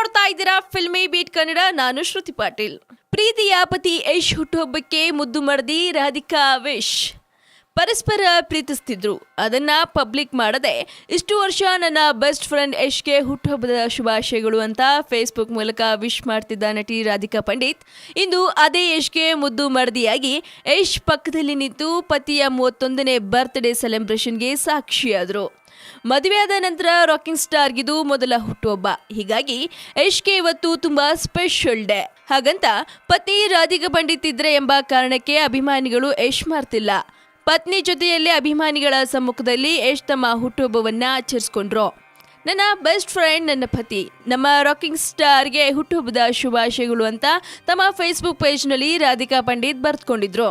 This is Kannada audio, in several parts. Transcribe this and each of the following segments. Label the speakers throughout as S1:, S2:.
S1: ನೋಡ್ತಾ ಇದ್ದೀರಾ ಫಿಲ್ಮಿ ಬೀಟ್ ಕನ್ನಡ. ನಾನು ಶ್ರುತಿ ಪಾಟೀಲ್. ಪ್ರೀತಿಯ ಪತಿ ಯಶ್ ಹುಟ್ಟುಹಬ್ಬಕ್ಕೆ ಮುದ್ದು ಮಡದಿ ರಾಧಿಕಾ ವಿಶ್. ಪರಸ್ಪರ ಪ್ರೀತಿಸ್ತಿದ್ರು, ಅದನ್ನ ಪಬ್ಲಿಕ್ ಮಾಡದೆ ಇಷ್ಟು ವರ್ಷ ನನ್ನ ಬೆಸ್ಟ್ ಫ್ರೆಂಡ್ ಯಶ್ಗೆ ಹುಟ್ಟುಹಬ್ಬದ ಶುಭಾಶಯಗಳು ಅಂತ ಫೇಸ್ಬುಕ್ ಮೂಲಕ ವಿಶ್ ಮಾಡ್ತಿದ್ದ ನಟಿ ರಾಧಿಕಾ ಪಂಡಿತ್ ಇಂದು ಅದೇ ಯಶ್ಗೆ ಮುದ್ದು ಮಡದಿಯಾಗಿ ಯಶ್ ಪಕ್ಕದಲ್ಲಿ ನಿಂತು ಪತಿಯ 31ನೇ ಬರ್ತ್ಡೇ ಸೆಲೆಬ್ರೇಷನ್ಗೆ ಸಾಕ್ಷಿಯಾದರು. ಮದುವೆಯಾದ ನಂತರ ರಾಕಿಂಗ್ ಸ್ಟಾರ್ಗಿದು ಮೊದಲ ಹುಟ್ಟುಹಬ್ಬ. ಹೀಗಾಗಿ ಯಶ್ಗೆ ಇವತ್ತು ತುಂಬಾ ಸ್ಪೆಷಲ್ ಡೇ. ಹಾಗಂತ ಪತಿ ರಾಧಿಕಾ ಪಂಡಿತ್ ಇದ್ರೆ ಎಂಬ ಕಾರಣಕ್ಕೆ ಅಭಿಮಾನಿಗಳು ಯಶ್ ಮಾಡ್ತಿಲ್ಲ. ಪತ್ನಿ ಜೊತೆಯಲ್ಲಿ ಅಭಿಮಾನಿಗಳ ಸಮ್ಮುಖದಲ್ಲಿ ಯಶ್ ತಮ್ಮ ಹುಟ್ಟುಹಬ್ಬವನ್ನ ಆಚರಿಸಿಕೊಂಡ್ರು. ನನ್ನ ಬೆಸ್ಟ್ ಫ್ರೆಂಡ್, ನನ್ನ ಪತಿ, ನಮ್ಮ ರಾಕಿಂಗ್ ಸ್ಟಾರ್ಗೆ ಹುಟ್ಟುಹಬ್ಬದ ಶುಭಾಶಯಗಳು ಅಂತ ತಮ್ಮ ಫೇಸ್ಬುಕ್ ಪೇಜ್ನಲ್ಲಿ ರಾಧಿಕಾ ಪಂಡಿತ್ ಬರೆದುಕೊಂಡಿದ್ರು.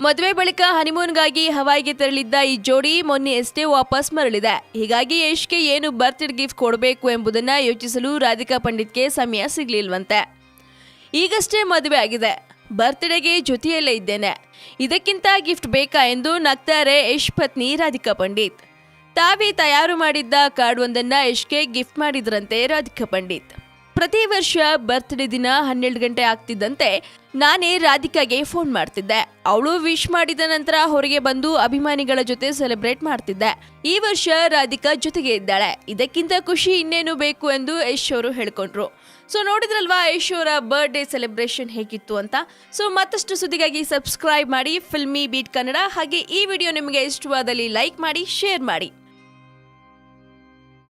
S1: ಮದುವೆ ಬಳಿಕ ಹನಿಮೂನ್ಗಾಗಿ ಹವಾಯಿಗೆ ತೆರಳಿದ್ದ ಈ ಜೋಡಿ ಮೊನ್ನೆಯಷ್ಟೇ ವಾಪಸ್ ಮರಳಿದೆ. ಹೀಗಾಗಿ ಯಶ್ಗೆ ಏನು ಬರ್ತ್ಡೇ ಗಿಫ್ಟ್ ಕೊಡಬೇಕು ಎಂಬುದನ್ನ ಯೋಚಿಸಲು ರಾಧಿಕಾ ಪಂಡಿತ್ಗೆ ಸಮಯ ಸಿಗ್ಲಿಲ್ವಂತೆ. ಈಗಷ್ಟೇ ಮದುವೆ ಆಗಿದೆ, ಬರ್ತ್ಡೇಗೆ ಜೊತೆಯಲ್ಲೇ ಇದ್ದೇನೆ, ಇದಕ್ಕಿಂತ ಗಿಫ್ಟ್ ಬೇಕಾ ಎಂದು ನಗ್ತಾರೆ ಯಶ್ ಪತ್ನಿ ರಾಧಿಕಾ ಪಂಡಿತ್. ತಾವೇ ತಯಾರು ಮಾಡಿದ್ದ ಕಾರ್ಡ್ ಒಂದನ್ನ ಯಶ್ಗೆ ಗಿಫ್ಟ್ ಮಾಡಿದ್ರಂತೆ ರಾಧಿಕಾ ಪಂಡಿತ್. ಪ್ರತಿ ವರ್ಷ ಬರ್ತ್ಡೇ ದಿನ 12 ಗಂಟೆ ಆಗ್ತಿದ್ದಂತೆ ನಾನೇ ರಾಧಿಕಾಗೆ ಫೋನ್ ಮಾಡ್ತಿದ್ದೆ. ಅವಳು ವಿಶ್ ಮಾಡಿದ ನಂತರ ಹೊರಗೆ ಬಂದು ಅಭಿಮಾನಿಗಳ ಜೊತೆ ಸೆಲೆಬ್ರೇಟ್ ಮಾಡ್ತಿದ್ದೆ. ಈ ವರ್ಷ ರಾಧಿಕಾ ಜೊತೆಗೆ ಇದ್ದಾಳೆ, ಇದಕ್ಕಿಂತ ಖುಷಿ ಇನ್ನೇನು ಬೇಕು ಎಂದು ಯಶ್ ಅವರು ಹೇಳ್ಕೊಂಡ್ರು. ಸೊ ನೋಡಿದ್ರಲ್ವಾ ಯಶ್ ಅವರ ಬರ್ತ್ಡೇ ಸೆಲೆಬ್ರೇಷನ್ ಹೇಗಿತ್ತು ಅಂತ. ಸೊ ಮತ್ತಷ್ಟು ಸುದ್ದಿಗಾಗಿ ಸಬ್ಸ್ಕ್ರೈಬ್ ಮಾಡಿ ಫಿಲ್ಮಿ ಬೀಟ್ ಕನ್ನಡ. ಹಾಗೆ ಈ ವಿಡಿಯೋ ನಿಮಗೆ ಇಷ್ಟವಾದಲ್ಲಿ ಲೈಕ್ ಮಾಡಿ, ಶೇರ್ ಮಾಡಿ.